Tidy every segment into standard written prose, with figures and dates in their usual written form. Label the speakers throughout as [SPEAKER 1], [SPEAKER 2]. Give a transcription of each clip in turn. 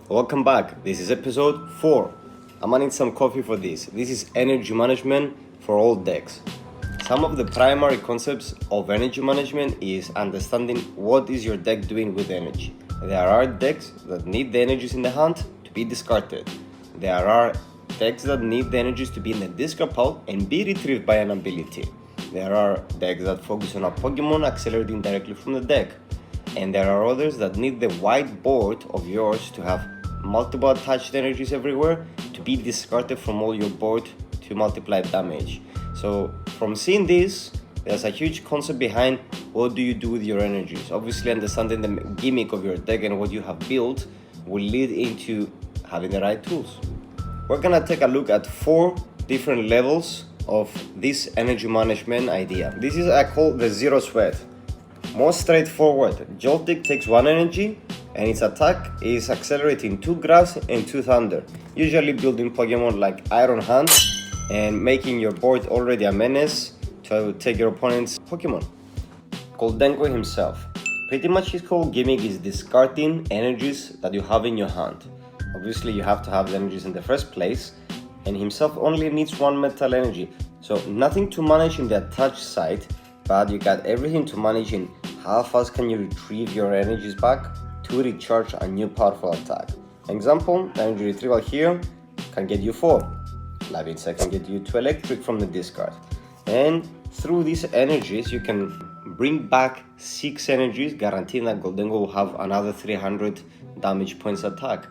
[SPEAKER 1] Welcome back. This is episode 4. I'm gonna need some coffee for this. This is energy management for all decks. Some of the primary concepts of energy management is understanding what is your deck doing with energy. There are decks that need the energies in the hand to be discarded. There are decks that need the energies to be in the discard pile and be retrieved by an ability. There are decks that focus on a Pokemon accelerating directly from the deck. And there are others that need the white board of yours to have multiple attached energies everywhere to be discarded from all your board to multiply damage. So from seeing this, there's a huge concept behind what do you do with your energies. Obviously understanding the gimmick of your deck and what you have built will lead into having the right tools. We're gonna take a look at 4 different levels of this energy management idea. This is I call the zero sweat. Most straightforward. Joltik takes 1 energy and its attack is accelerating 2 grass and 2 thunder, usually building Pokemon like Iron Hand and making your board already a menace to take your opponent's Pokemon. Gholdengo himself. Pretty much his whole gimmick is discarding energies that you have in your hand. Obviously you have to have the energies in the first place, and himself only needs 1 metal energy, so nothing to manage in the attached side, but you got everything to manage in how fast can you retrieve your energies back to recharge a new powerful attack. Example, energy retrieval here can get you 4. Live Insect can get you 2 electric from the discard. And through these energies you can bring back 6 energies, guaranteeing that Gholdengo will have another 300 damage points attack.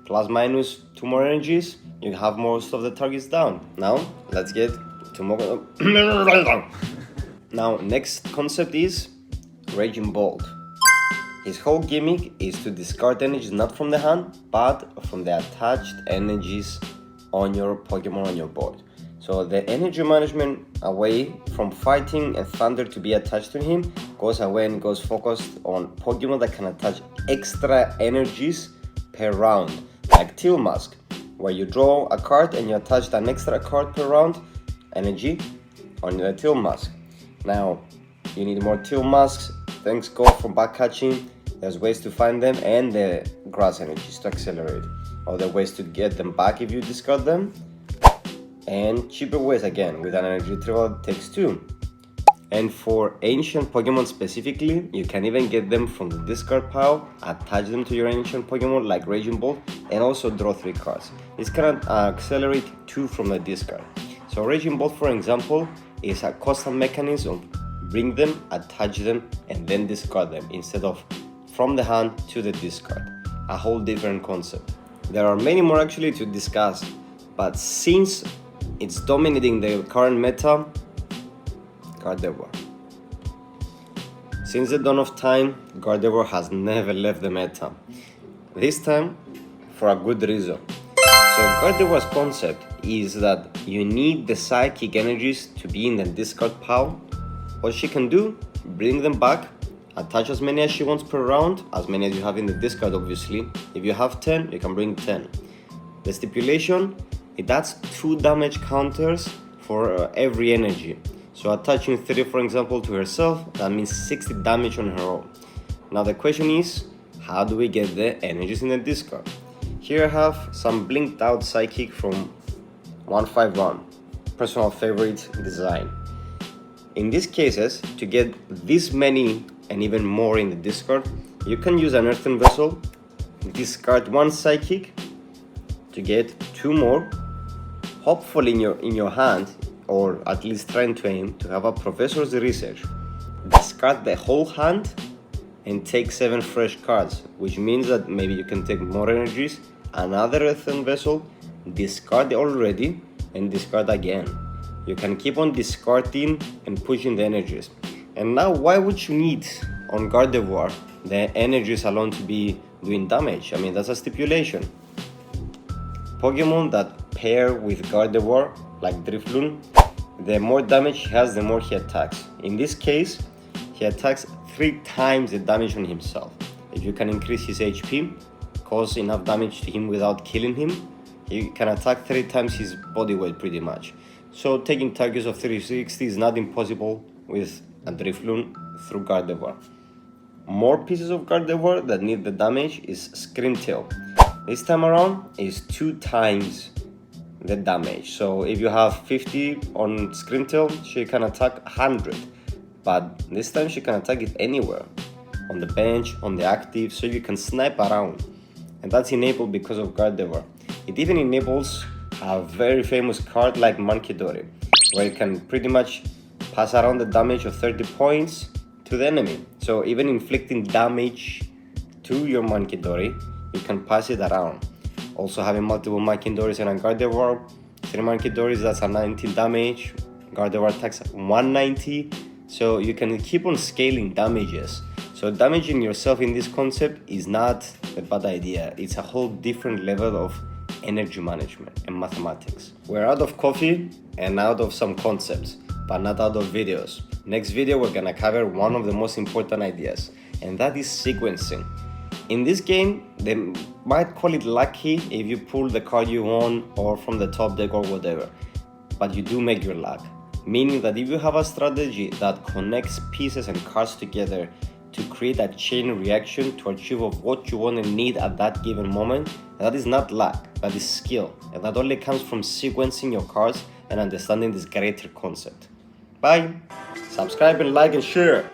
[SPEAKER 1] Plus minus 2 more energies, you have most of the targets down. Now, let's get to more. Now, next concept is Raging Bolt. His whole gimmick is to discard energies not from the hand, but from the attached energies on your Pokemon on your board. So the energy management away from fighting and thunder to be attached to him goes away and goes focused on Pokemon that can attach extra energies per round, like Teal Mask, where you draw a card and you attach an extra card per round energy on the Teal Mask. Now, you need more Teal Masks. Thanks God for back catching. There's ways to find them, and the grass energies to accelerate. Other ways to get them back if you discard them. And cheaper ways again, with an energy retrieval takes 2. And for ancient Pokemon specifically, you can even get them from the discard pile, attach them to your ancient Pokemon like Raging Bolt, and also draw 3 cards. This can accelerate 2 from the discard. So Raging Bolt, for example, is a constant mechanism. Bring them, attach them, and then discard them instead of from the hand to the discard. A whole different concept. There are many more actually to discuss, but since it's dominating the current meta, Gardevoir. Since the dawn of time, Gardevoir has never left the meta. This time, for a good reason. So Gardevoir's concept is that you need the psychic energies to be in the discard pile. What she can do, bring them back, attach as many as she wants per round, as many as you have in the discard obviously. If you have 10, you can bring 10. The stipulation, it adds 2 damage counters for every energy. So attaching 3 for example to herself, that means 60 damage on her own. Now the question is, how do we get the energies in the discard? Here I have some blinked out psychic from 151, personal favorite design. In these cases, to get this many and even more in the discard, you can use an earthen vessel, discard 1 psychic to get 2 more, hopefully in your hand, or at least trying to aim to have a professor's research. Discard the whole hand and take 7 fresh cards, which means that maybe you can take more energies, another earthen vessel, discard already, and discard again. You can keep on discarding and pushing the energies. And now, why would you need on Gardevoir the energies alone to be doing damage? I mean, that's a stipulation. Pokemon that pair with Gardevoir, like Drifloon, the more damage he has, the more he attacks. In this case, he attacks 3 times the damage on himself. If you can increase his HP, cause enough damage to him without killing him, he can attack 3 times his body weight pretty much. So taking targets of 360 is not impossible with a Drifloon through Gardevoir. More pieces of Gardevoir that need the damage is Screamtail. This time around is 2 times the damage. So if you have 50 on Screamtail, she can attack 100. But this time she can attack it anywhere. On the bench, on the active, so you can snipe around. And that's enabled because of Gardevoir. It even enables a very famous card like Munkidori, where you can pretty much pass around the damage of 30 points to the enemy. So even inflicting damage to your Munkidori, you can pass it around. Also having multiple Munkidoris and a Gardevoir, 3 Munkidoris, that's a 19 damage. Gardevoir attacks 190, so you can keep on scaling damages. So damaging yourself in this concept is not a bad idea. It's a whole different level of energy management and mathematics. We're out of coffee and out of some concepts, but not out of videos. Next video we're gonna cover one of the most important ideas, and that is sequencing. In this game, they might call it lucky if you pull the card you want or from the top deck or whatever, but you do make your luck. Meaning that if you have a strategy that connects pieces and cards together to create a chain reaction to achieve of what you want and need at that given moment, that is not luck, that is skill, and that only comes from sequencing your cards and understanding this greater concept. Bye! Subscribe and like and share!